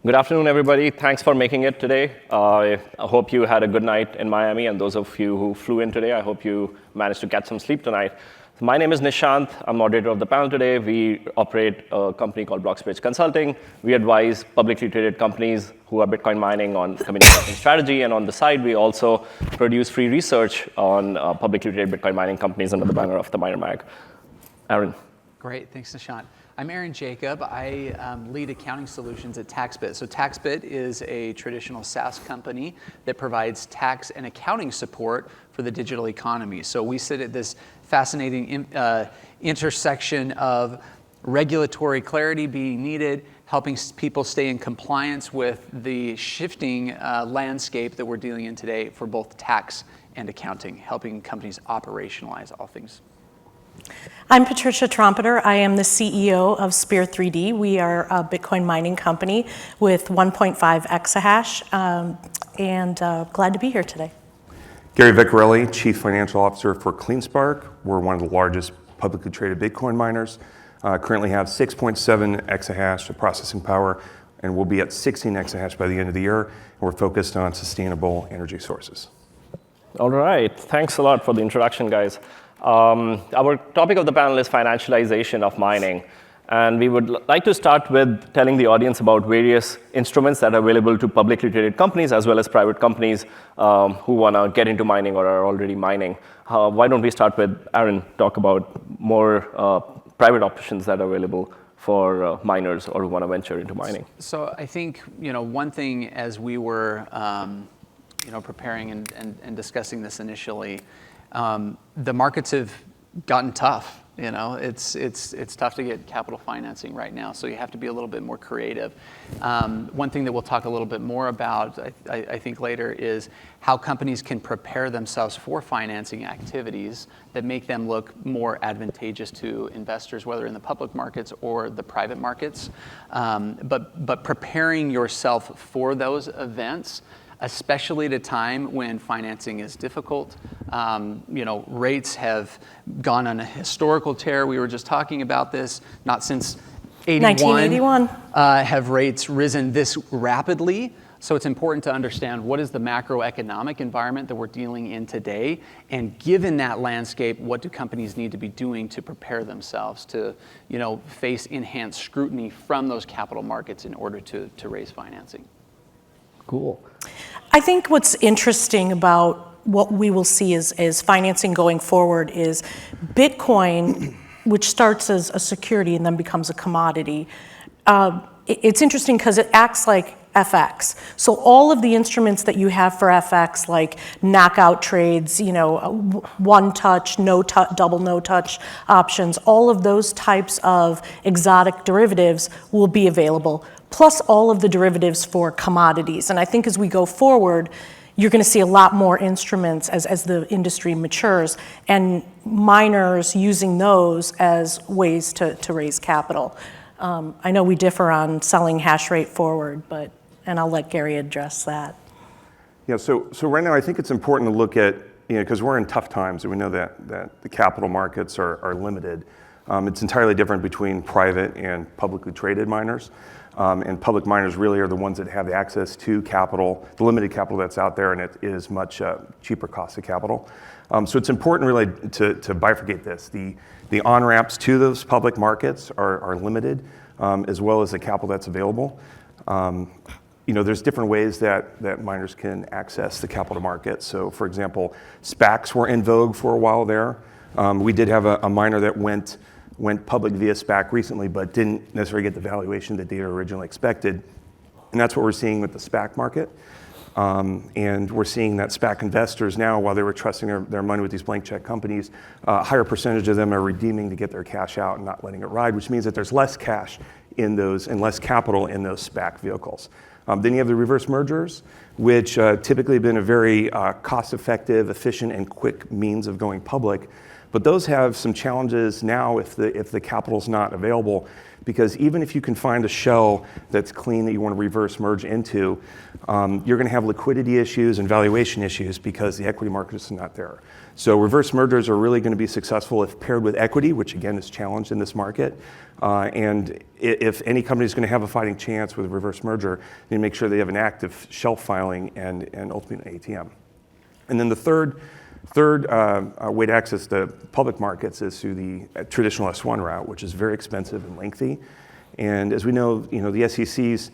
Good afternoon, everybody. Thanks for making it today. I hope you had a good night in Miami, and those of you who flew in today, I hope you managed to catch some sleep tonight. My name is Nishant. I'm moderator of the panel today. We operate a company called BlocksBridge Consulting. We advise publicly traded companies who are Bitcoin mining on communication strategy, and on the side, we also produce free research on publicly traded Bitcoin mining companies under the banner of the Miner Mag. Aaron. Great, thanks, Nishant. I'm Aaron Jacob. I lead accounting solutions at TaxBit. So TaxBit is a traditional SaaS company that provides tax and accounting support for the digital economy. So we sit at this fascinating intersection of regulatory clarity being needed, helping people stay in compliance with the shifting landscape that we're dealing in today for both tax and accounting, helping companies operationalize all things. I'm Patricia Trompeter. I am the CEO of Spear 3D. We are a Bitcoin mining company with 1.5 exahash, and glad to be here today. Gary Vecchiarelli, Chief Financial Officer for CleanSpark. We're one of the largest publicly traded Bitcoin miners. Currently have 6.7 exahash of processing power, and we'll be at 16 exahash by the end of the year. And we're focused on sustainable energy sources. All right. Thanks a lot for the introduction, guys. Our topic of the panel is financialization of mining. And we would like to start with telling the audience about various instruments that are available to publicly traded companies as well as private companies who want to get into mining or are already mining. Why don't we start with Aaron, talk about more private options that are available for miners or who want to venture into mining. So I think one thing as we were preparing and discussing this initially, the markets have gotten tough. It's tough to get capital financing right now, so you have to be a little bit more creative. One thing that we'll talk a little bit more about, I think later, is how companies can prepare themselves for financing activities that make them look more advantageous to investors, whether in the public markets or the private markets. But preparing yourself for those events, especially at a time when financing is difficult. Rates have gone on a historical tear. We were just talking about this, not since 1981 have rates risen this rapidly. So it's important to understand what is the macroeconomic environment that we're dealing in today, and given that landscape, what do companies need to be doing to prepare themselves to face enhanced scrutiny from those capital markets in order to raise financing. Cool. I think what's interesting about what we will see as financing going forward is Bitcoin, which starts as a security and then becomes a commodity. It's interesting because it acts like FX. So all of the instruments that you have for FX, like knockout trades, one touch, double no touch options, all of those types of exotic derivatives will be available, plus all of the derivatives for commodities. And I think as we go forward, you're going to see a lot more instruments as the industry matures, and miners using those as ways to raise capital. I know we differ on selling hash rate forward, and I'll let Gary address that. Yeah, so right now I think it's important to look at, because we're in tough times and we know that the capital markets are limited. It's entirely different between private and publicly traded miners. And public miners really are the ones that have the access to capital, the limited capital that's out there, and it is much cheaper cost of capital. So it's important really to bifurcate this. The on-ramps to those public markets are limited, as well as the capital that's available. There's different ways that miners can access the capital market. So for example, SPACs were in vogue for a while there. We did have a miner that went public via SPAC recently, but didn't necessarily get the valuation that they had originally expected. And that's what we're seeing with the SPAC market. And we're seeing that SPAC investors now, while they were trusting their money with these blank check companies, a higher percentage of them are redeeming to get their cash out and not letting it ride, which means that there's less cash in those and less capital in those SPAC vehicles. Then you have the reverse mergers, which typically have been a very cost-effective, efficient, and quick means of going public. But those have some challenges now if the capital's not available, because even if you can find a shell that's clean that you want to reverse merge into, you're going to have liquidity issues and valuation issues because the equity market is not there. So reverse mergers are really going to be successful if paired with equity, which again is challenged in this market. And if any company is going to have a fighting chance with a reverse merger, they make sure they have an active shelf filing and ultimately an ATM. And then the third way to access the public markets is through the traditional S1 route, which is very expensive and lengthy. And as we know, the SEC's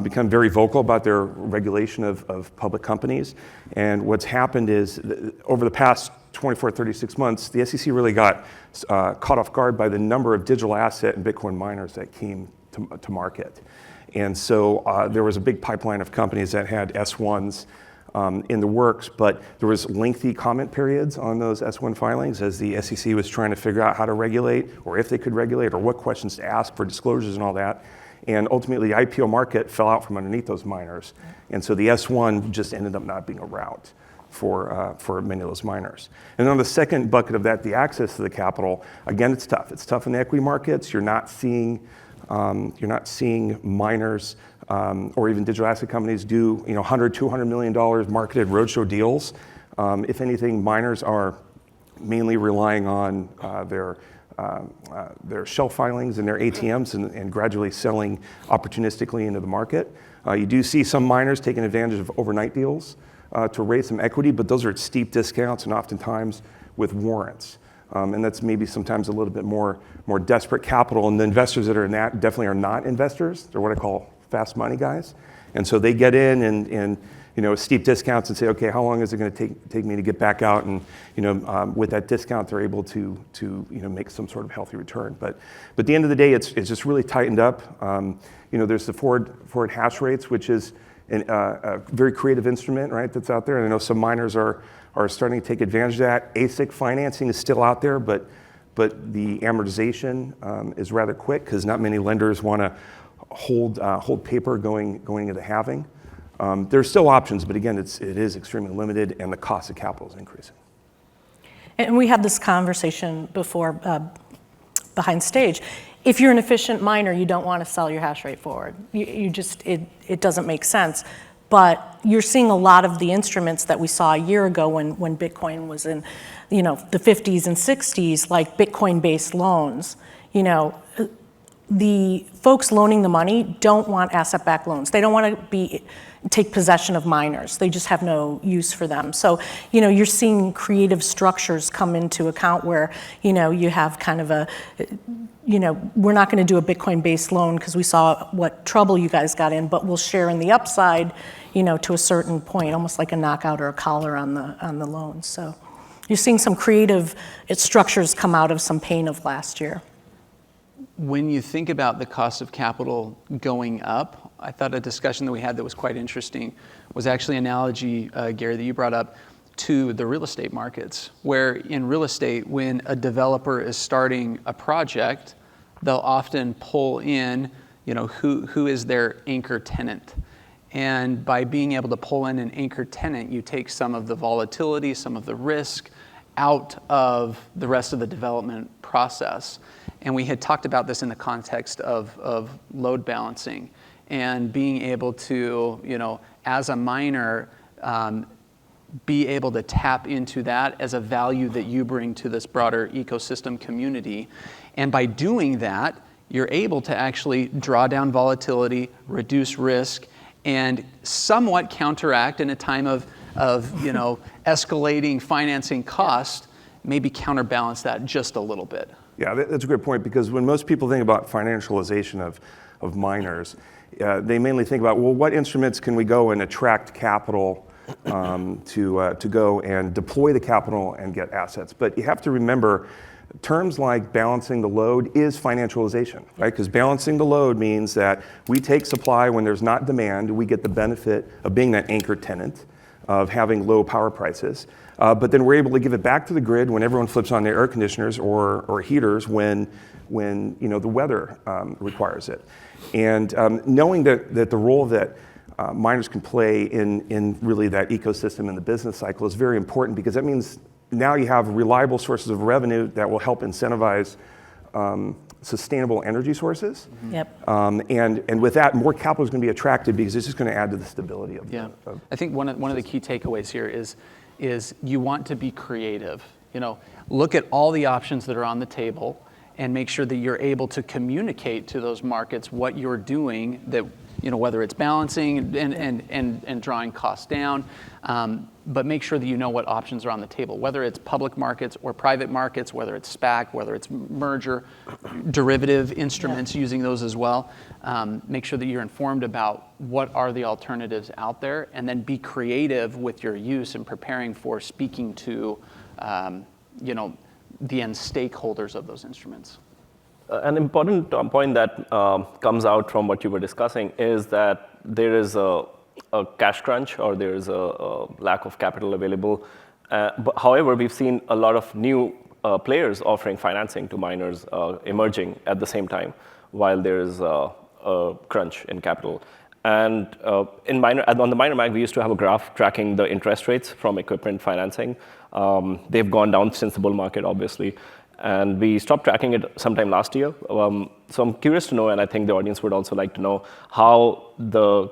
become very vocal about their regulation of public companies. And what's happened is over the past 24, 36 months, the SEC really got caught off guard by the number of digital asset and Bitcoin miners that came to market. And so there was a big pipeline of companies that had S1s in the works, but there was lengthy comment periods on those S1 filings as the SEC was trying to figure out how to regulate, or if they could regulate, or what questions to ask for disclosures and all that. And ultimately, the IPO market fell out from underneath those miners. And so the S1 just ended up not being a route for many of those miners. And then on the second bucket of that, the access to the capital, again, it's tough. It's tough in the equity markets. You're not seeing miners or even digital asset companies do $100, $200 million marketed roadshow deals. If anything, miners are mainly relying on their shelf filings and their ATMs and gradually selling opportunistically into the market. You do see some miners taking advantage of overnight deals to raise some equity, but those are at steep discounts and oftentimes with warrants. And that's maybe sometimes a little bit more desperate capital. And the investors that are in that definitely are not investors. They're what I call fast money guys. And so they get in and steep discounts and say, okay, how long is it going to take me to get back out? And with that discount, they're able to make some sort of healthy return. But at the end of the day, it's just really tightened up. There's the forward hash rates, which is a very creative instrument, right? That's out there. And I know some miners are starting to take advantage of that. ASIC financing is still out there, but the amortization is rather quick because not many lenders want to hold paper going into halving. There's still options, but again, it is extremely limited, and the cost of capital is increasing. And we had this conversation before behind stage. If you're an efficient miner, you don't want to sell your hash rate forward. It doesn't make sense. But you're seeing a lot of the instruments that we saw a year ago when Bitcoin was in, the 50s and 60s, like Bitcoin-based loans. The folks loaning the money don't want asset-backed loans. They don't want to take possession of miners. They just have no use for them. So, you're seeing creative structures come into account where, you have kind of we're not going to do a Bitcoin-based loan because we saw what trouble you guys got in, but we'll share in the upside, to a certain point, almost like a knockout or a collar on the loan. So you're seeing some creative structures come out of some pain of last year. When you think about the cost of capital going up, I thought a discussion that we had that was quite interesting was actually an analogy, Gary, that you brought up to the real estate markets, where in real estate, when a developer is starting a project, they'll often pull in, who is their anchor tenant. And by being able to pull in an anchor tenant, you take some of the volatility, some of the risk out of the rest of the development process. And we had talked about this in the context of load balancing and being able to, as a miner, be able to tap into that as a value that you bring to this broader ecosystem community. And by doing that, you're able to actually draw down volatility, reduce risk, and somewhat counteract in a time of escalating financing cost, maybe counterbalance that just a little bit. Yeah, that's a great point, because when most people think about financialization of miners, they mainly think about, well, what instruments can we go and attract capital to go and deploy the capital and get assets. But you have to remember, terms like balancing the load is financialization, right? Because balancing the load means that we take supply when there's not demand. We get the benefit of being that anchor tenant, of having low power prices. But then we're able to give it back to the grid when everyone flips on their air conditioners or heaters when the weather requires it. And knowing that the role that miners can play in really that ecosystem in the business cycle is very important, because that means now you have reliable sources of revenue that will help incentivize sustainable energy sources. Yep. And with that, more capital is going to be attracted because it's just going to add to the stability of Yeah. the. I think one of the key takeaways here is you want to be creative. Look at all the options that are on the table and make sure that you're able to communicate to those markets what you're doing, that whether it's balancing and drawing costs down, but make sure that you know what options are on the table, whether it's public markets or private markets, whether it's SPAC, whether it's merger, derivative instruments, using those as well. Make sure that you're informed about what are the alternatives out there, and then be creative with your use and preparing for speaking to the end stakeholders of those instruments. An important point that comes out from what you were discussing is that there is a cash crunch, or there is a lack of capital available. But however, we've seen a lot of new players offering financing to miners emerging at the same time, while there is a crunch in capital. And on the miner mag, we used to have a graph tracking the interest rates from equipment financing. They've gone down since the bull market, obviously. And we stopped tracking it sometime last year. So I'm curious to know, and I think the audience would also like to know, how the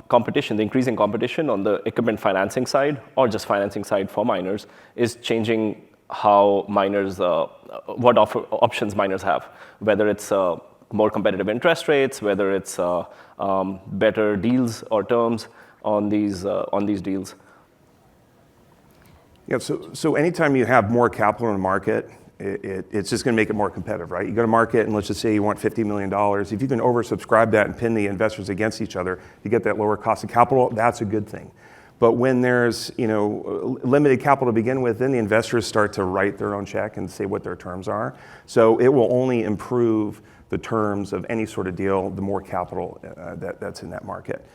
competition, the increasing competition on the equipment financing side, or just financing side for miners, is changing how miners, what options miners have, whether it's more competitive interest rates, whether it's better deals or terms on these deals. Yeah, so anytime you have more capital in the market, it's just going to make it more competitive, right? You go to market, and let's just say you want $50 million. If you can oversubscribe that and pin the investors against each other to get that lower cost of capital, that's a good thing. But when there's limited capital to begin with, then the investors start to write their own check and say what their terms are. So it will only improve the terms of any sort of deal the more capital that's in that market.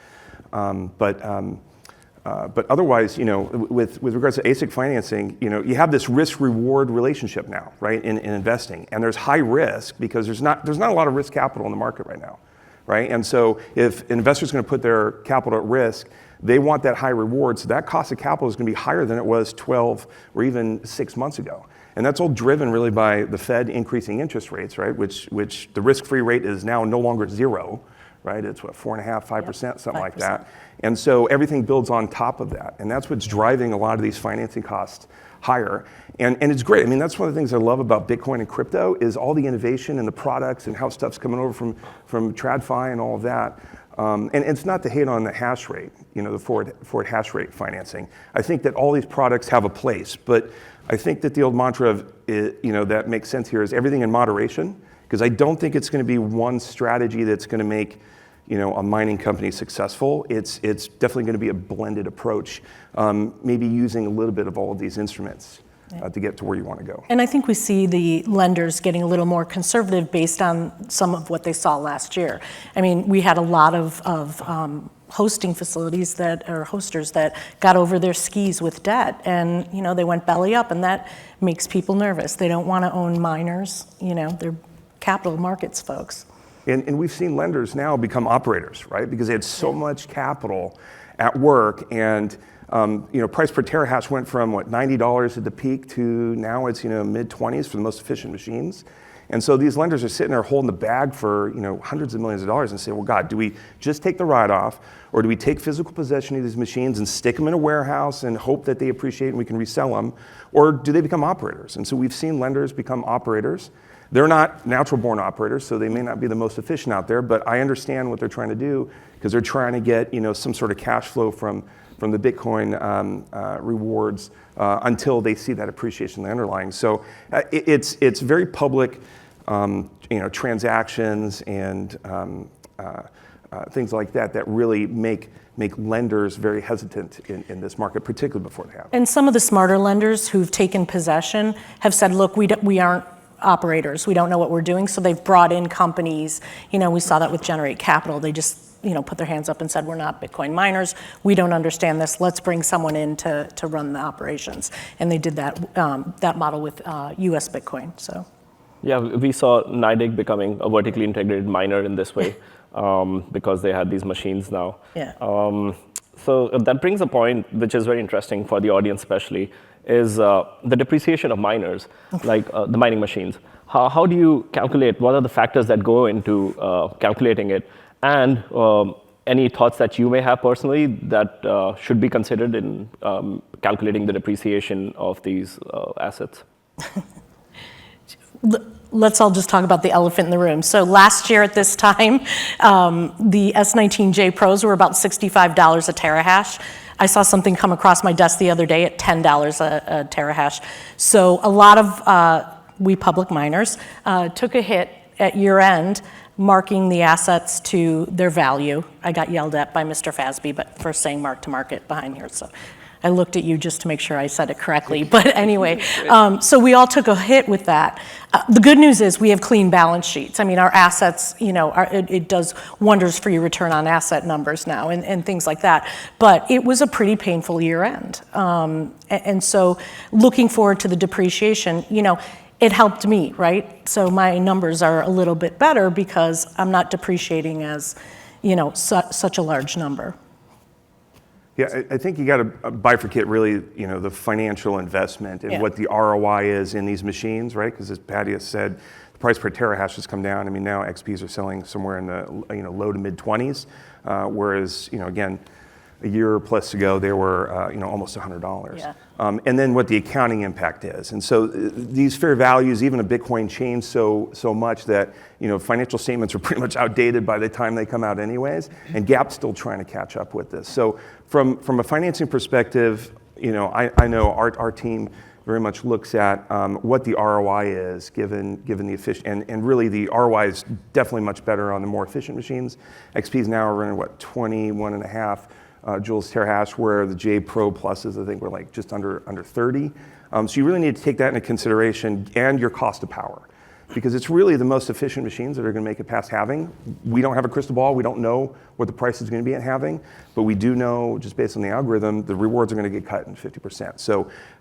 But otherwise, with regards to ASIC financing, you have this risk-reward relationship now, right, in investing, and there's high risk because there's not a lot of risk capital in the market right now, right? And so if an investor's going to put their capital at risk, they want that high reward, so that cost of capital is going to be higher than it was 12 or even 6 months ago. And that's all driven really by the Fed increasing interest rates, right, which the risk-free rate is now no longer zero, right? It's what, 4.5%, 5%, something 5%. Like that. And so everything builds on top of that. And that's what's driving a lot of these financing costs higher. And it's great. I mean, that's one of the things I love about Bitcoin and crypto is all the innovation and the products and how stuff's coming over from TradFi and all of that. And it's not to hate on the hash rate, the forward hash rate financing. I think that all these products have a place. But I think that the old mantra of, that makes sense here is everything in moderation. Because I don't think it's going to be one strategy that's going to make a mining company successful. It's definitely going to be a blended approach, maybe using a little bit of all of these instruments to get to where you want to go. And I think we see the lenders getting a little more conservative based on some of what they saw last year. I mean, we had a lot of hosting facilities hosters that got over their skis with debt, and they went belly up, and that makes people nervous. They don't want to own miners. They're capital markets folks. And we've seen lenders now become operators, right? Because they had so much capital at work, and price per terahash went from $90 at the peak to now it's mid-20s for the most efficient machines. And so these lenders are sitting there holding the bag for hundreds of millions of dollars and say, well, God, do we just take the write-off, or do we take physical possession of these machines and stick them in a warehouse and hope that they appreciate and we can resell them, or do they become operators? And so we've seen lenders become operators. They're not natural-born operators, so they may not be the most efficient out there, but I understand what they're trying to do because they're trying to get some sort of cash flow from the Bitcoin rewards until they see that appreciation in the underlying. So it's very public, transactions and things like that really make lenders very hesitant in this market, particularly before they happen. And some of the smarter lenders who've taken possession have said, look, we aren't operators. We don't know what we're doing. So they've brought in companies. We saw that with Generate Capital. They just put their hands up and said, we're not Bitcoin miners. We don't understand this. Let's bring someone in to run the operations. And they did that model with US Bitcoin. So. Yeah, we saw NYDIG becoming a vertically integrated miner in this way because they had these machines now. Yeah. So that brings a point which is very interesting for the audience especially, is the depreciation of miners, like the mining machines. How do you calculate? What are the factors that go into calculating it? And any thoughts that you may have personally that should be considered in calculating the depreciation of these assets? Let's all just talk about the elephant in the room. So last year at this time, the S19J Pros were about $65 a terahash. I saw something come across my desk the other day at $10 a terahash. So a lot of we public miners took a hit at year end, marking the assets to their value. I got yelled at by Mr. Fasby, but for saying mark to market behind here. So I looked at you just to make sure I said it correctly. But anyway, so we all took a hit with that. The good news is we have clean balance sheets. I mean, our assets, it does wonders for your return on asset numbers now and things like that. But it was a pretty painful year end. And so looking forward to the depreciation, it helped me, right? So my numbers are a little bit better because I'm not depreciating as, such a large number. Yeah, I think you got to bifurcate really, the financial investment and what the ROI is in these machines, right? Because as Patty has said, the price per terahash has come down. I mean, now XPs are selling somewhere in the low to mid 20s, whereas again, a year plus ago they were almost $100. Yeah. And then what the accounting impact is, and so these fair values, even a Bitcoin, change so much that financial statements are pretty much outdated by the time they come out, anyways. And GAAP's still trying to catch up with this. So from a financing perspective, I know our team very much looks at what the ROI is given the efficient, and really the ROI is definitely much better on the more efficient machines. XPs now are running 21.5 joules terahash, where the J Pro Pluses, I think, were like just under 30. So you really need to take that into consideration, and your cost of power, because it's really the most efficient machines that are going to make it past halving. We don't have a crystal ball. We don't know what the price is going to be at halving, but we do know, just based on the algorithm, the rewards are going to get cut in 50%.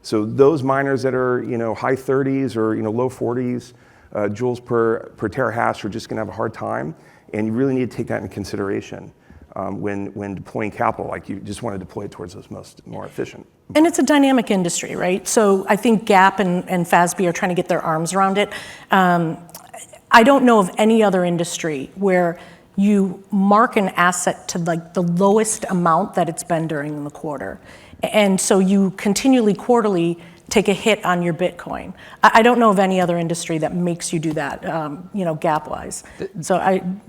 So those miners that are high 30s or low 40s joules per terahash are just going to have a hard time, and you really need to take that into consideration. When deploying capital, like you just want to deploy it towards those more efficient. And it's a dynamic industry, right? So I think GAAP and FASB are trying to get their arms around it. I don't know of any other industry where you mark an asset to like the lowest amount that it's been during the quarter. And so you continually quarterly take a hit on your Bitcoin. I don't know of any other industry that makes you do that, gap-wise. So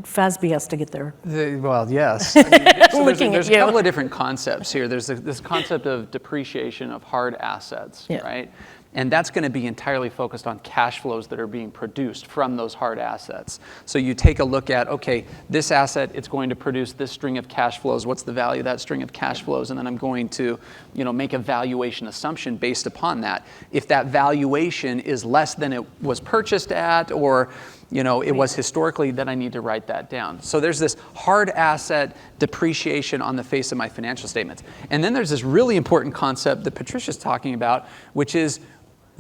FASB has to get there. Well, yes. I mean, so there's a you. couple of different concepts here. There's this concept of depreciation of hard assets, right? And that's going to be entirely focused on cash flows that are being produced from those hard assets. So you take a look at, okay, this asset, it's going to produce this string of cash flows. What's the value of that string of cash flows? And then I'm going to, make a valuation assumption based upon that. If that valuation is less than it was purchased at, or it was historically, then I need to write that down. So there's this hard asset depreciation on the face of my financial statements. And then there's this really important concept that Patricia's talking about, which is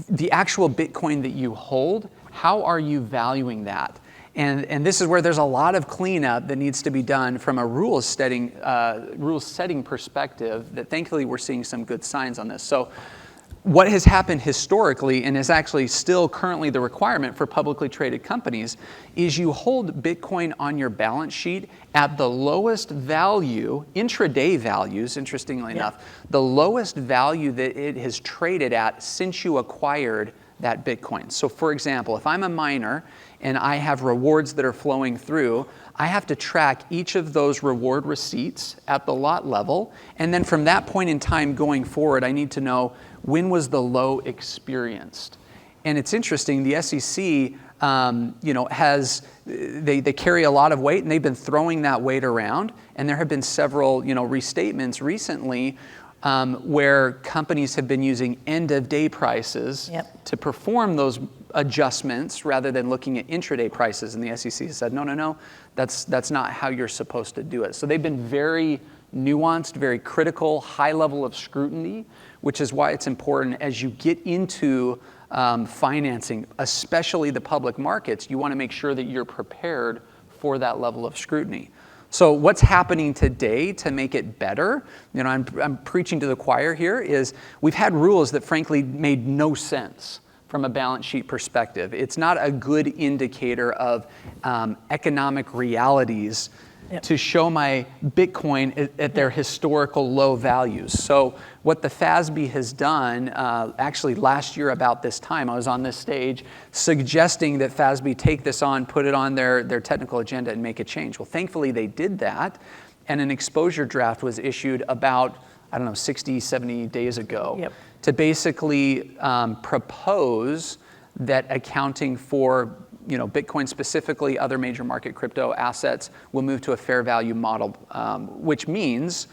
the actual Bitcoin that you hold. How are you valuing that? And this is where there's a lot of cleanup that needs to be done from a rules setting perspective, that thankfully we're seeing some good signs on this. So what has happened historically, and is actually still currently the requirement for publicly traded companies, is you hold Bitcoin on your balance sheet at the lowest value, intraday values, interestingly enough, the lowest value that it has traded at since you acquired that Bitcoin. So for example, if I'm a miner and I have rewards that are flowing through, I have to track each of those reward receipts at the lot level. And then from that point in time going forward, I need to know, when was the low experienced? And it's interesting, the SEC, they carry a lot of weight, and they've been throwing that weight around. And there have been several, restatements recently where companies have been using end-of-day prices to perform those adjustments rather than looking at intraday prices. And the SEC has said, no, that's not how you're supposed to do it. So they've been very nuanced, very critical, high level of scrutiny, which is why it's important as you get into financing, especially the public markets, you want to make sure that you're prepared for that level of scrutiny. So what's happening today to make it better, I'm preaching to the choir here, is we've had rules that frankly made no sense from a balance sheet perspective. It's not a good indicator of economic realities to show my Bitcoin at their historical low values. So what the FASB has done, actually last year about this time, I was on this stage suggesting that FASB take this on, put it on their technical agenda and make a change. Well, thankfully they did that, and an exposure draft was issued about, 60, 70 days ago to basically propose that accounting for Bitcoin specifically, other major market crypto assets will move to a fair value model, which means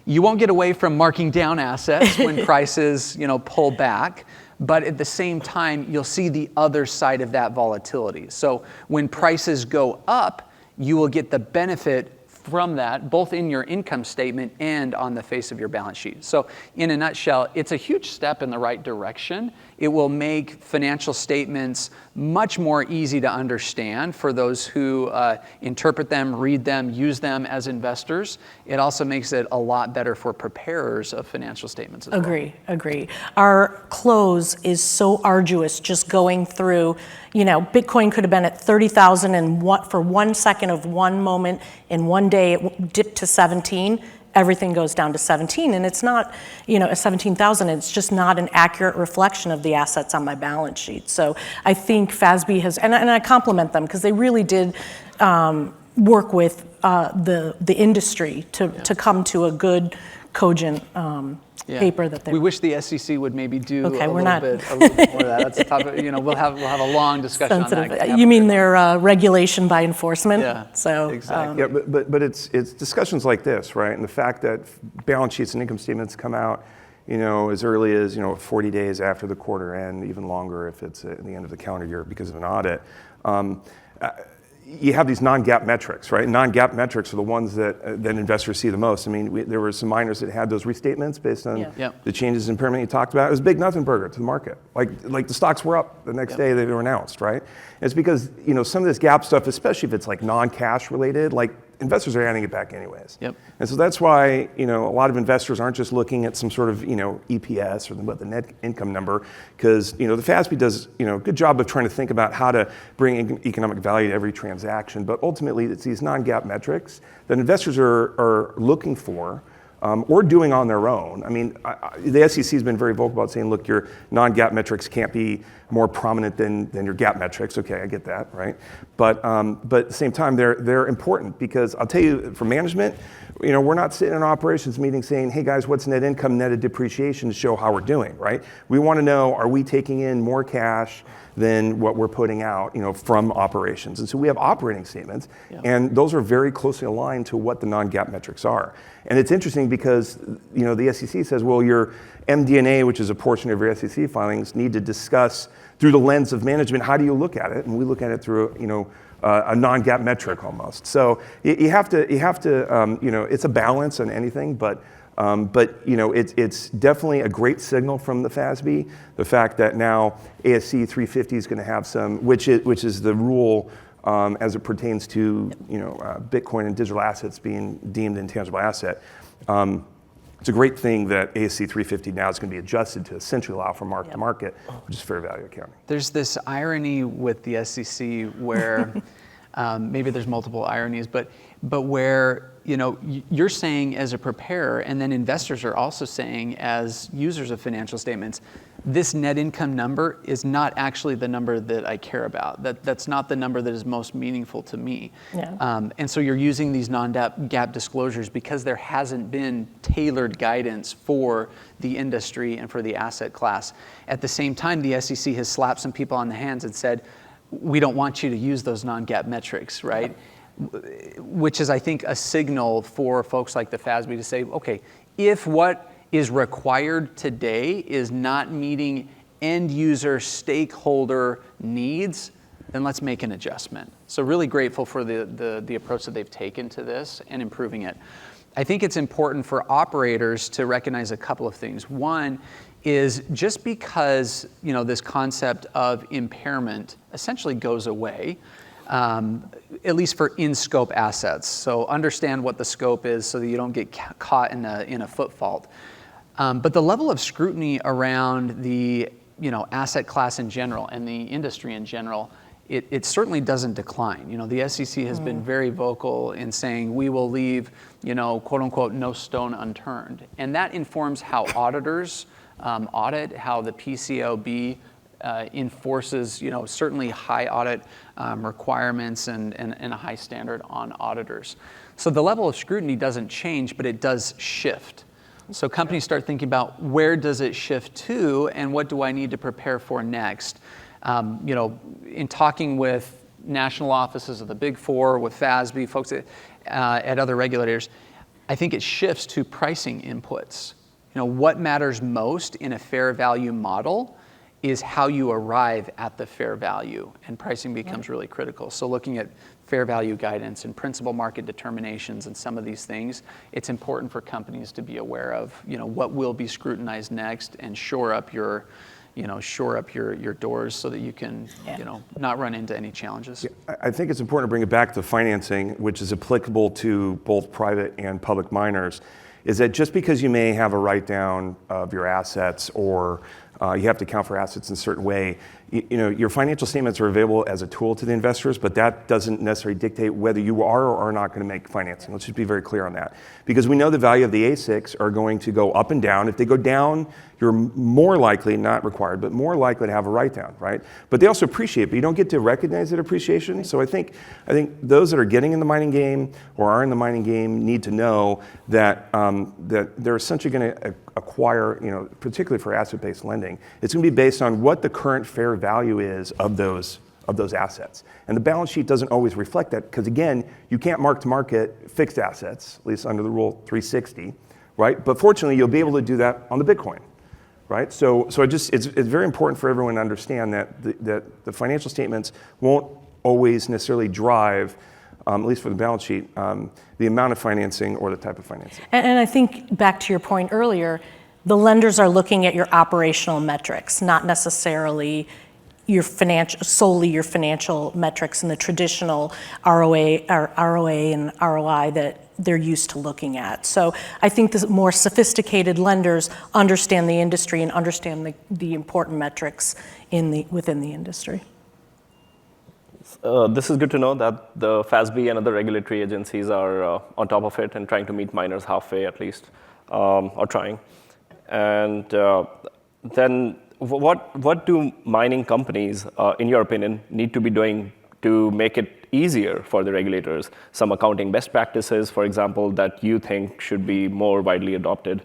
you won't get away from marking down assets when prices pull back, but at the same time, you'll see the other side of that volatility. So when prices go up, you will get the benefit from that, both in your income statement and on the face of your balance sheet. So in a nutshell, it's a huge step in the right direction. It will make financial statements much more easy to understand for those who interpret them, read them, use them as investors. It also makes it a lot better for preparers of financial statements as well. Agree. Our close is so arduous just going through, Bitcoin could have been at 30,000 and for 1 second of one moment in one day it dipped to 17. Everything goes down to 17, and it's not, a 17,000. It's just not an accurate reflection of the assets on my balance sheet. So I think FASB has, and I compliment them because they really did work with the industry to come to a good, cogent paper that they. We wish the SEC would maybe do a little bit more of that. That's a topic. We'll have a long discussion on that. You mean their regulation by enforcement? Yeah. So exactly. But it's discussions like this, right? And the fact that balance sheets and income statements come out, as early as 40 days after the quarter end, even longer if it's at the end of the calendar year because of an audit. You have these non-GAAP metrics, right? Non-GAAP metrics are the ones that investors see the most. I mean, there were some miners that had those restatements based on the changes in impairment you talked about. It was a big nothing burger to the market. Like the stocks were up the next day they were announced, right? It's because some of this GAAP stuff, especially if it's like non-cash related, like investors are adding it back anyways. And so that's why a lot of investors aren't just looking at some sort of EPS or the net income number, because the FASB does a good job of trying to think about how to bring economic value to every transaction. But ultimately, it's these non-GAAP metrics that investors are looking for. Or doing on their own. I mean, the SEC has been very vocal about saying, look, your non-GAAP metrics can't be more prominent than your GAAP metrics. Okay, I get that, right? But at the same time, they're important because I'll tell you, for management, we're not sitting in an operations meeting saying, hey guys, what's net income, net of depreciation to show how we're doing, right? We want to know, are we taking in more cash than what we're putting out, from operations? And so we have operating statements, and those are very closely aligned to what the non-GAAP metrics are. And it's interesting because, the SEC says, well, your MD&A, which is a portion of your SEC filings, need to discuss through the lens of management, how do you look at it? And we look at it through, a non-GAAP metric almost. So you have to, it's a balance on anything, but it's definitely a great signal from the FASB. The fact that now ASC 350 is going to have some, which is the rule as it pertains to Bitcoin and digital assets being deemed intangible asset. It's a great thing that ASC 350 now is going to be adjusted to essentially allow for mark to market, which is fair value accounting. There's this irony with the SEC where maybe there's multiple ironies, but where you're saying as a preparer, and then investors are also saying as users of financial statements, this net income number is not actually the number that I care about. That's not the number that is most meaningful to me. And so you're using these non-GAAP disclosures because there hasn't been tailored guidance for the industry and for the asset class. At the same time, the SEC has slapped some people on the hands and said, we don't want you to use those non-GAAP metrics, right? Which is, I think, a signal for folks like the FASB to say, okay, if what is required today is not meeting end user stakeholder needs, then let's make an adjustment. So really grateful for the approach that they've taken to this and improving it. I think it's important for operators to recognize a couple of things. One is just because this concept of impairment essentially goes away, at least for in-scope assets. So understand what the scope is so that you don't get caught in a foot fault. But the level of scrutiny around the asset class in general and the industry in general, it certainly doesn't decline. The SEC has been very vocal in saying we will leave, quote unquote, no stone unturned. And that informs how auditors audit, how the PCAOB enforces, certainly high audit requirements and a high standard on auditors. So the level of scrutiny doesn't change, but it does shift. So companies start thinking about where does it shift to and what do I need to prepare for next? In talking with national offices of the Big Four, with FASB, folks at other regulators, I think it shifts to pricing inputs. What matters most in a fair value model is how you arrive at the fair value, and pricing becomes really critical. So looking at fair value guidance and principal market determinations and some of these things, it's important for companies to be aware of, what will be scrutinized next and shore up your doors so that you can, not run into any challenges. Yeah, I think it's important to bring it back to financing, which is applicable to both private and public miners, is that just because you may have a write-down of your assets or you have to account for assets in a certain way, your financial statements are available as a tool to the investors, but that doesn't necessarily dictate whether you are or are not going to make financing. Let's just be very clear on that. Because we know the value of the ASICs are going to go up and down. If they go down, you're more likely, not required, but more likely to have a write-down, right? But they also appreciate, but you don't get to recognize that appreciation. So I think those that are getting in the mining game or are in the mining game need to know that that they're essentially going to acquire, particularly for asset-based lending, it's going to be based on what the current fair value is of those assets. And the balance sheet doesn't always reflect that because, again, you can't mark to market fixed assets, at least under the Rule 360, right? But fortunately, you'll be able to do that on the Bitcoin, right? So it's very important for everyone to understand that the financial statements won't always necessarily drive, at least for the balance sheet, the amount of financing or the type of financing. And I think back to your point earlier, the lenders are looking at your operational metrics, not necessarily solely your financial metrics in the traditional ROA and ROI that they're used to looking at. So I think the more sophisticated lenders understand the industry and understand the important metrics within the industry. This is good to know that the FASB and other regulatory agencies are on top of it and trying to meet miners halfway at least, or trying. And then what do mining companies, in your opinion, need to be doing to make it easier for the regulators? Some accounting best practices, for example, that you think should be more widely adopted,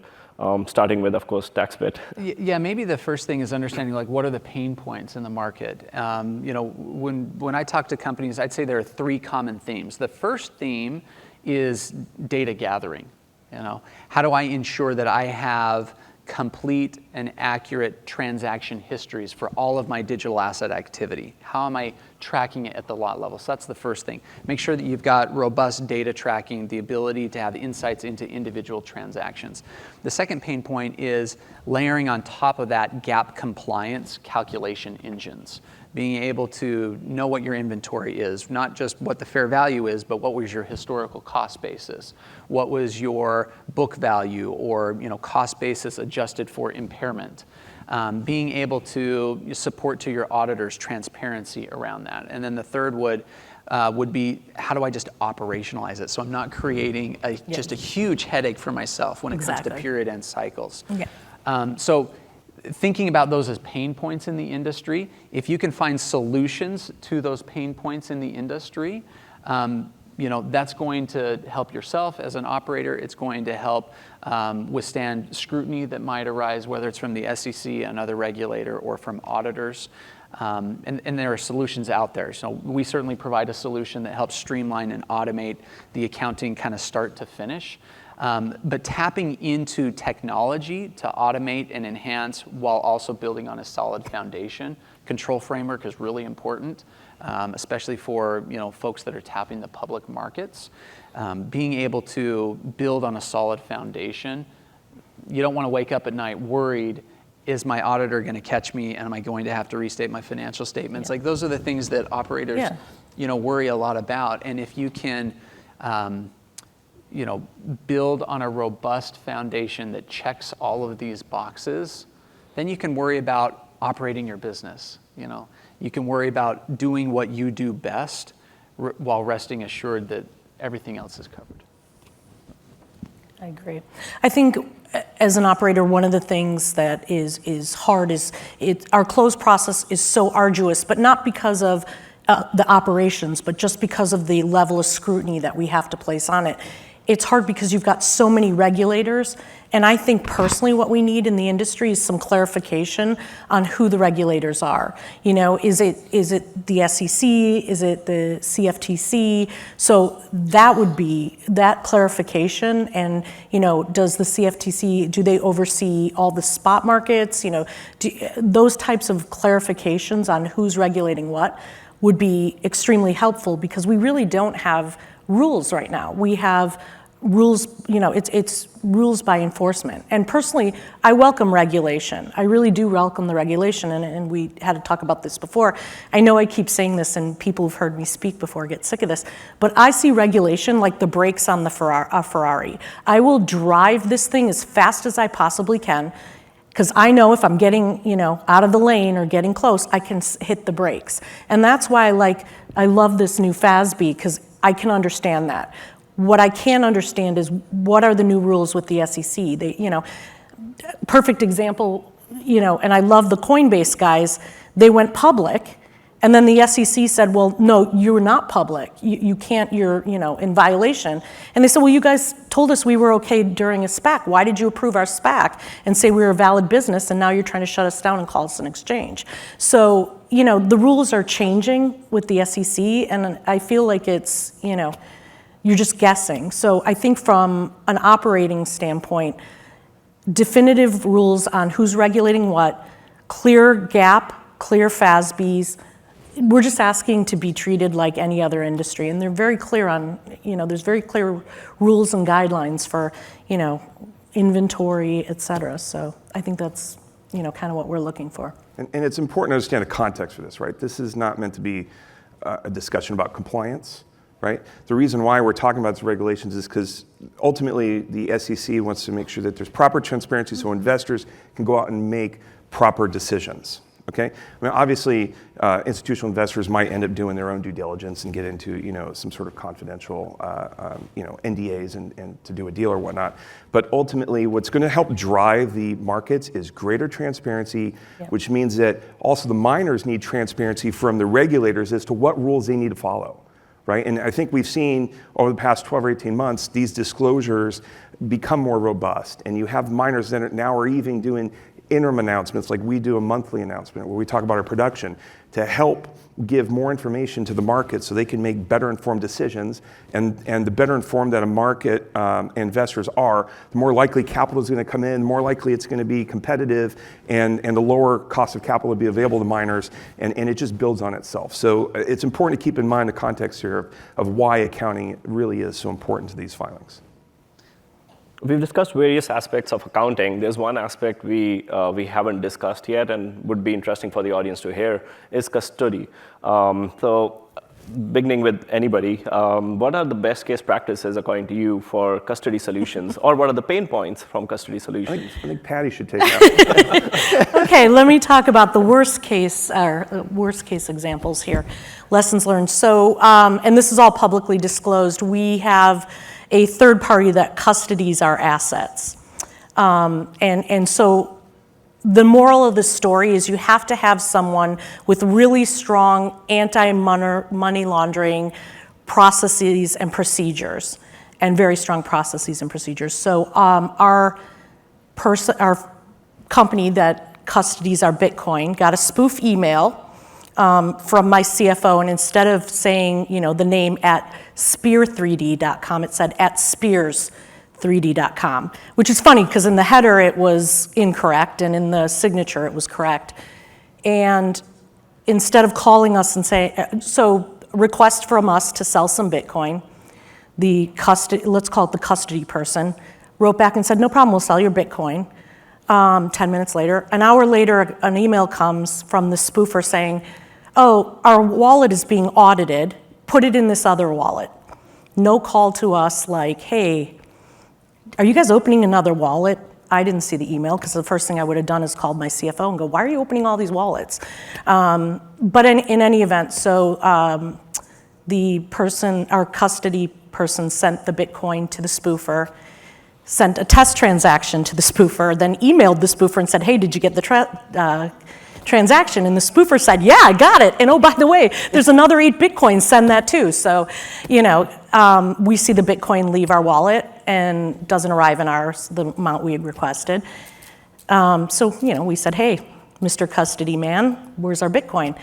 starting with, of course, TaxBit. Yeah, maybe the first thing is understanding what are the pain points in the market. When I talk to companies, I'd say there are three common themes. The first theme is data gathering. How do I ensure that I have complete and accurate transaction histories for all of my digital asset activity? How am I tracking it at the lot level? So that's the first thing. Make sure that you've got robust data tracking, the ability to have insights into individual transactions. The second pain point is layering on top of that gap compliance calculation engines. Being able to know what your inventory is, not just what the fair value is, but what was your historical cost basis? What was your book value or cost basis adjusted for impairment? Being able to support to your auditors transparency around that. And then the third would be, how do I just operationalize it so I'm not creating just a huge headache for myself when it comes to period end cycles. Yeah. So thinking about those as pain points in the industry, if you can find solutions to those pain points in the industry, that's going to help yourself as an operator. It's going to help withstand scrutiny that might arise, whether it's from the SEC, another regulator, or from auditors. And there are solutions out there. So we certainly provide a solution that helps streamline and automate the accounting kind of start to finish. But tapping into technology to automate and enhance while also building on a solid foundation. Control framework is really important, especially for folks that are tapping the public markets. Being able to build on a solid foundation. You don't want to wake up at night worried, is my auditor going to catch me and am I going to have to restate my financial statements? Like those are the things that operators worry a lot about. And if you can build on a robust foundation that checks all of these boxes, then you can worry about operating your business. You can worry about doing what you do best while resting assured that everything else is covered. I agree. I think as an operator, one of the things that is hard is our close process is so arduous, but not because of the operations, but just because of the level of scrutiny that we have to place on it. It's hard because you've got so many regulators, and I think personally what we need in the industry is some clarification on who the regulators are. Is it the SEC? Is it the CFTC? So that would be that clarification. And does the CFTC, do they oversee all the spot markets? Those types of clarifications on who's regulating what would be extremely helpful, because we really don't have rules right now. We have rules, it's rules by enforcement. And personally, I welcome regulation. I really do welcome the regulation, and we had to talk about this before. I know I keep saying this, and people who've heard me speak before get sick of this, but I see regulation like the brakes on the Ferrari. I will drive this thing as fast as I possibly can, because I know if I'm getting, out of the lane or getting close, I can hit the brakes. And that's why I love this new FASB, because I can understand that. What I can't understand is what are the new rules with the SEC? Perfect example, and I love the Coinbase guys. They went public, and then the SEC said, well, no, you're not public. You can't, you're, in violation. And they said, well, you guys told us we were okay during a SPAC. Why did you approve our SPAC and say we were a valid business, and now you're trying to shut us down and call us an exchange? So, the rules are changing with the SEC, and I feel like it's, you're just guessing. So I think from an operating standpoint, definitive rules on who's regulating what, clear GAAP, clear FASBs. We're just asking to be treated like any other industry, and they're very clear on, there's very clear rules and guidelines for, inventory, et cetera. So I think that's, kind of what we're looking for. And it's important to understand the context for this, right? This is not meant to be a discussion about compliance, right? The reason why we're talking about these regulations is because ultimately the SEC wants to make sure that there's proper transparency so investors can go out and make proper decisions. Okay, I mean, obviously, institutional investors might end up doing their own due diligence and get into, some sort of confidential, NDAs and to do a deal or whatnot. But ultimately, what's going to help drive the markets is greater transparency, which means that also the miners need transparency from the regulators as to what rules they need to follow, right? And I think we've seen over the past 12 or 18 months, these disclosures become more robust. And you have miners that now are even doing interim announcements, like we do a monthly announcement where we talk about our production, to help give more information to the market so they can make better informed decisions. And the better informed that a market investors are, the more likely capital is going to come in, the more likely it's going to be competitive, and the lower cost of capital will be available to miners, and it just builds on itself. So it's important to keep in mind the context here of why accounting really is so important to these filings. We've discussed various aspects of accounting. There's one aspect we haven't discussed yet and would be interesting for the audience to hear is custody. So beginning with anybody, what are the best case practices according to you for custody solutions, or what are the pain points from custody solutions? I think Patty should take that. Okay, let me talk about the worst case examples here, lessons learned. So, and this is all publicly disclosed. We have a third party that custodies our assets. And so the moral of the story is you have to have someone with really strong anti-money laundering processes and procedures, and very strong processes and procedures. So our company that custodies our Bitcoin got a spoof email from my CFO, and instead of saying, the name at spear3d.com, it said at spears3d.com, which is funny because in the header it was incorrect and in the signature it was correct. And instead of calling us and saying, so request from us to sell some Bitcoin, let's call it the custody person, wrote back and said, no problem, we'll sell your Bitcoin. 10 minutes later, an hour later, an email comes from the spoofer saying, oh, our wallet is being audited, put it in this other wallet. No call to us like, hey, are you guys opening another wallet? I didn't see the email because the first thing I would have done is called my CFO and go, why are you opening all these wallets? But in any event, so the person, our custody person, sent the Bitcoin to the spoofer, sent a test transaction to the spoofer, then emailed the spoofer and said, hey, did you get the transaction? And the spoofer said, yeah, I got it. And oh, by the way, there's another 8 Bitcoins, send that too. So, we see the Bitcoin leave our wallet and doesn't arrive in ours, the amount we had requested. So, we said, hey, Mr. Custody Man, where's our Bitcoin?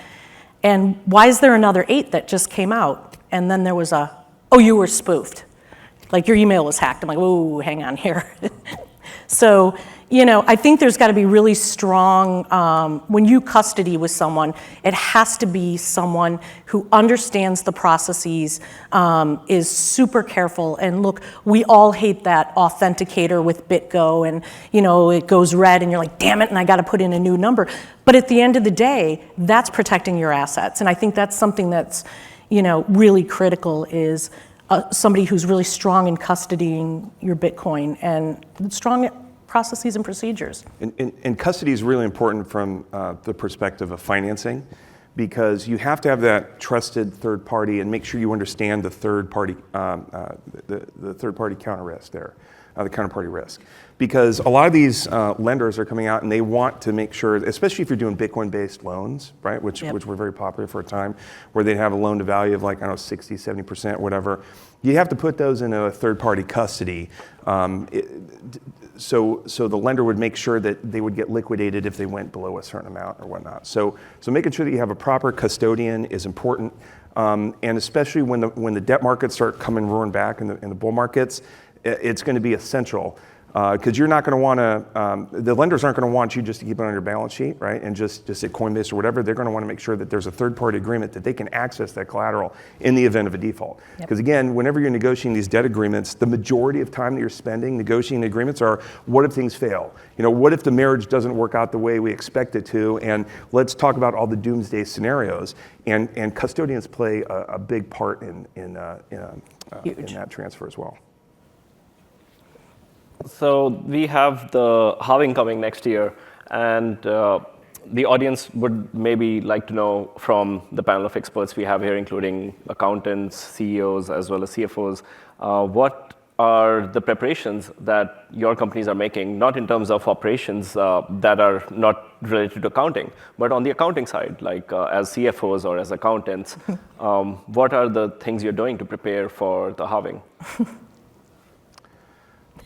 And why is there another 8 that just came out? And then there was oh, you were spoofed. Like your email was hacked. I'm like, whoa, hang on here. So, I think there's got to be really strong, when you custody with someone, it has to be someone who understands the processes, is super careful. And look, we all hate that authenticator with BitGo and, it goes red and you're like, damn it, and I got to put in a new number. But at the end of the day, that's protecting your assets. And I think that's something that's, really critical is somebody who's really strong in custodying your Bitcoin and strong processes and procedures. And custody is really important from the perspective of financing, because you have to have that trusted third party and make sure you understand the third party, the third party counter risk there, the counterparty risk. Because a lot of these lenders are coming out and they want to make sure, especially if you're doing Bitcoin-based loans, right, which were very popular for a time, where they'd have a loan to value of like, 60, 70%, whatever. You have to put those in a third-party custody. So the lender would make sure that they would get liquidated if they went below a certain amount or whatnot. So making sure that you have a proper custodian is important, and especially when the debt markets start coming roaring back in the bull markets, it's going to be essential. Because you're not going to want to, the lenders aren't going to want you just to keep it on your balance sheet, right? And just at Coinbase or whatever, they're going to want to make sure that there's a third-party agreement that they can access that collateral in the event of a default. Because again, whenever you're negotiating these debt agreements, the majority of time that you're spending negotiating agreements are, what if things fail? What if the marriage doesn't work out the way we expect it to? And let's talk about all the doomsday scenarios. And custodians play a big part in that transfer as well. So we have the halving coming next year, and the audience would maybe like to know from the panel of experts we have here, including accountants, CEOs, as well as CFOs, what are the preparations that your companies are making, not in terms of operations that are not related to accounting, but on the accounting side, like as CFOs or as accountants, what are the things you're doing to prepare for the halving?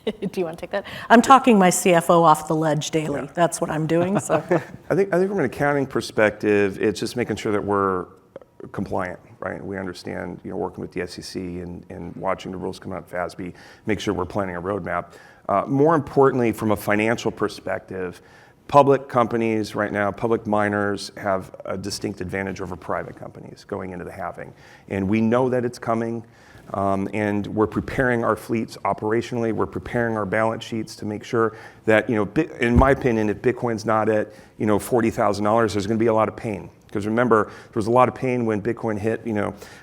Do you want to take that? I'm talking my CFO off the ledge daily. Yeah. That's what I'm doing. So I think from an accounting perspective, it's just making sure that we're compliant, right? We understand, working with the SEC and watching the rules come out of FASB, make sure we're planning a roadmap. More importantly, from a financial perspective, public companies right now, public miners have a distinct advantage over private companies going into the halving. And we know that it's coming. And we're preparing our fleets operationally. We're preparing our balance sheets to make sure that, in my opinion, if Bitcoin's not at, $40,000, there's going to be a lot of pain. Because remember, there was a lot of pain when Bitcoin hit,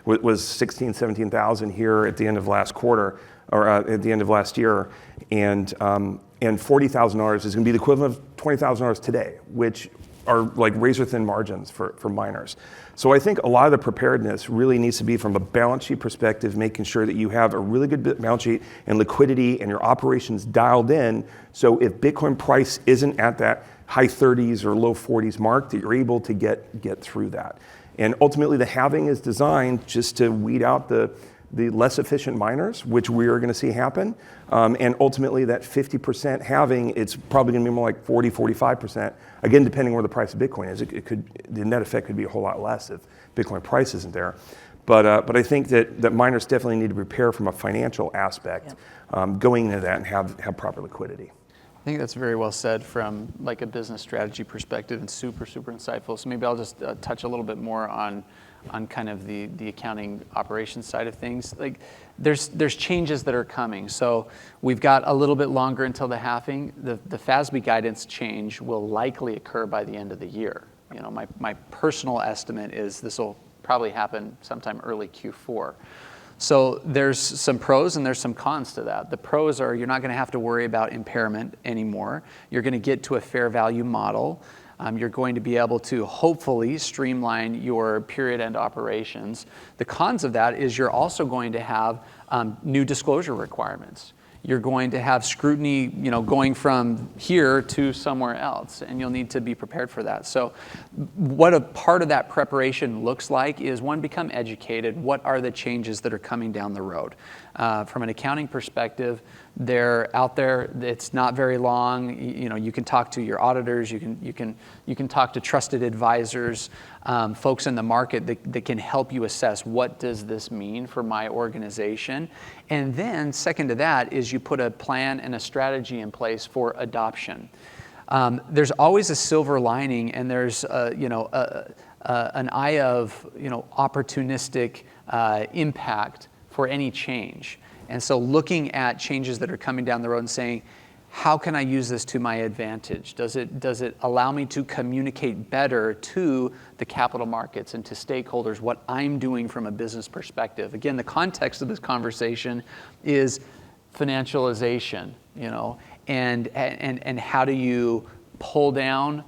was 16, 17,000 here at the end of last quarter, or at the end of last year. And $40,000 is going to be the equivalent of $20,000 today, which are like razor thin margins for miners. So I think a lot of the preparedness really needs to be from a balance sheet perspective, making sure that you have a really good balance sheet and liquidity and your operations dialed in. So if Bitcoin price isn't at that high 30s or low 40s mark, that you're able to get through that. And ultimately the halving is designed just to weed out the less efficient miners, which we are going to see happen. And ultimately that 50% halving, it's probably going to be more like 40, 45%. Again, depending where the price of Bitcoin is, the net effect could be a whole lot less if Bitcoin price isn't there. But I think that miners definitely need to prepare from a financial aspect going into that and have proper liquidity. I think that's very well said from like a business strategy perspective and super, super insightful. So maybe I'll just touch a little bit more on kind of the accounting operations side of things. Like there's changes that are coming. So we've got a little bit longer until the halving. The FASB guidance change will likely occur by the end of the year. My personal estimate is this will probably happen sometime early Q4. So there's some pros and there's some cons to that. The pros are you're not going to have to worry about impairment anymore. You're going to get to a fair value model. You're going to be able to hopefully streamline your period end operations. The cons of that is you're also going to have new disclosure requirements. You're going to have scrutiny, going from here to somewhere else, and you'll need to be prepared for that. So what a part of that preparation looks like is, one, become educated. What are the changes that are coming down the road? From an accounting perspective, they're out there. It's not very long. You can talk to your auditors. You can talk to trusted advisors, folks in the market that can help you assess what does this mean for my organization. And then second to that is you put a plan and a strategy in place for adoption. There's always a silver lining, and there's an eye of opportunistic impact for any change. And so looking at changes that are coming down the road and saying, how can I use this to my advantage? Does it allow me to communicate better to the capital markets and to stakeholders what I'm doing from a business perspective? Again, the context of this conversation is financialization, and how do you pull down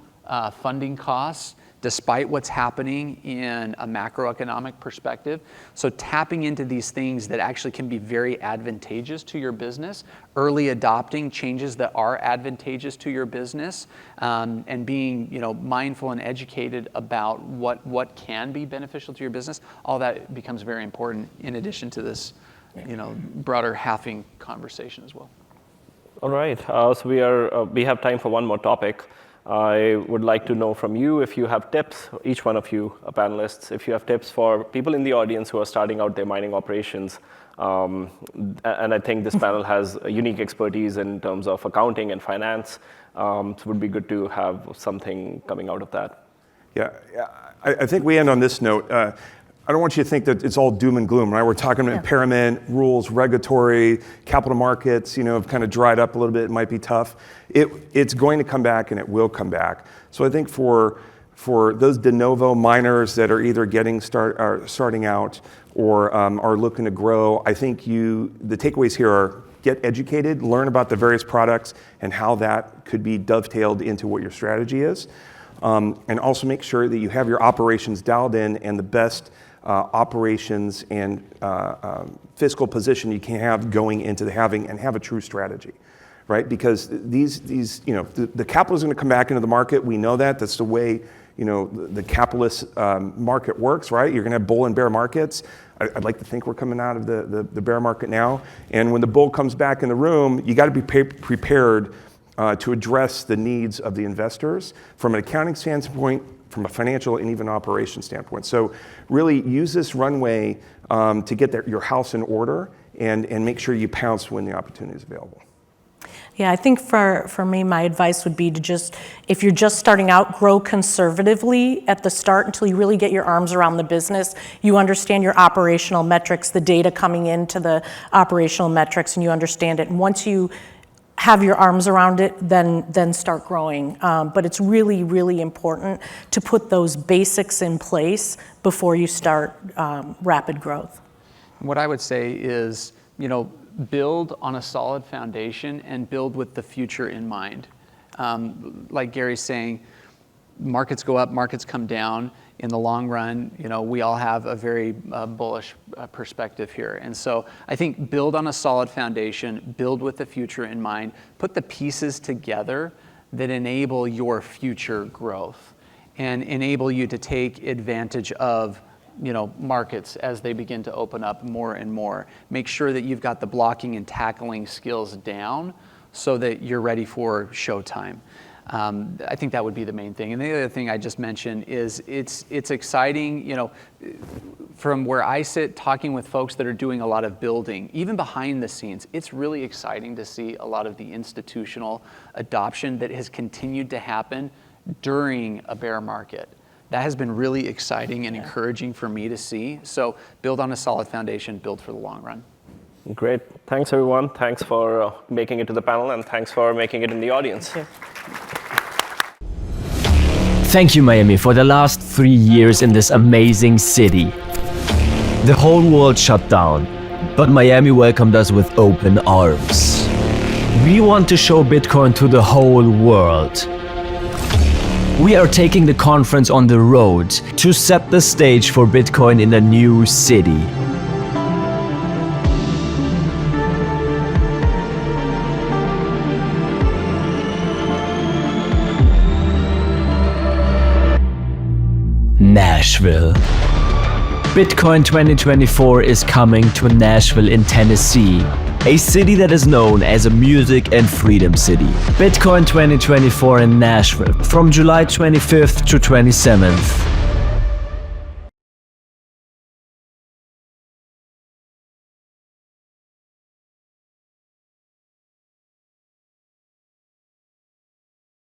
funding costs despite what's happening in a macroeconomic perspective. So tapping into these things that actually can be very advantageous to your business, early adopting changes that are advantageous to your business, and being mindful and educated about what can be beneficial to your business, all that becomes very important in addition to this broader halving conversation as well. All right, so we have time for one more topic. I would like to know from you if you have tips, each one of you panelists, if you have tips for people in the audience who are starting out their mining operations. And I think this panel has a unique expertise in terms of accounting and finance. So it would be good to have something coming out of that. Yeah, I think we end on this note. I don't want you to think that it's all doom and gloom, right? We're talking about impairment, rules, regulatory, capital markets, have kind of dried up a little bit. It might be tough. It's going to come back, and it will come back. So I think for those de novo miners that are either starting out or are looking to grow, I think the takeaways here are get educated, learn about the various products and how that could be dovetailed into what your strategy is. And also make sure that you have your operations dialed in and the best operations and fiscal position you can have going into the halving, and have a true strategy, right? Because the capital is going to come back into the market. We know that. That's the way the capitalist market works, right? You're going to have bull and bear markets. I'd like to think we're coming out of the bear market now. And when the bull comes back in the room, you got to be prepared to address the needs of the investors from an accounting standpoint, from a financial and even operation standpoint. So really use this runway to get your house in order and make sure you pounce when the opportunity is available. Yeah, I think for me, my advice would be to if you're just starting out, grow conservatively at the start until you really get your arms around the business. You understand your operational metrics, the data coming into the operational metrics, and you understand it. And once you have your arms around it, then start growing. But it's really, really important to put those basics in place before you start rapid growth. What I would say is, build on a solid foundation and build with the future in mind. Like Gary's saying, markets go up, markets come down. In the long run, we all have a very bullish perspective here. And so I think build on a solid foundation, build with the future in mind, put the pieces together that enable your future growth and enable you to take advantage of markets as they begin to open up more and more. Make sure that you've got the blocking and tackling skills down so that you're ready for showtime. I think that would be the main thing. And the other thing I just mentioned is it's exciting, from where I sit talking with folks that are doing a lot of building, even behind the scenes, it's really exciting to see a lot of the institutional adoption that has continued to happen during a bear market. That has been really exciting and encouraging for me to see. So build on a solid foundation, build for the long run. Great. Thanks, everyone. Thanks for making it to the panel, and thanks for making it in the audience. Thank you. Thank you, Miami, for the last 3 years in this amazing city. The whole world shut down, but Miami welcomed us with open arms. We want to show Bitcoin to the whole world. We are taking the conference on the road to set the stage for Bitcoin in a new city. Nashville. Bitcoin 2024 is coming to Nashville in Tennessee, a city that is known as a music and freedom city. Bitcoin 2024 in Nashville from July 25th to 27th.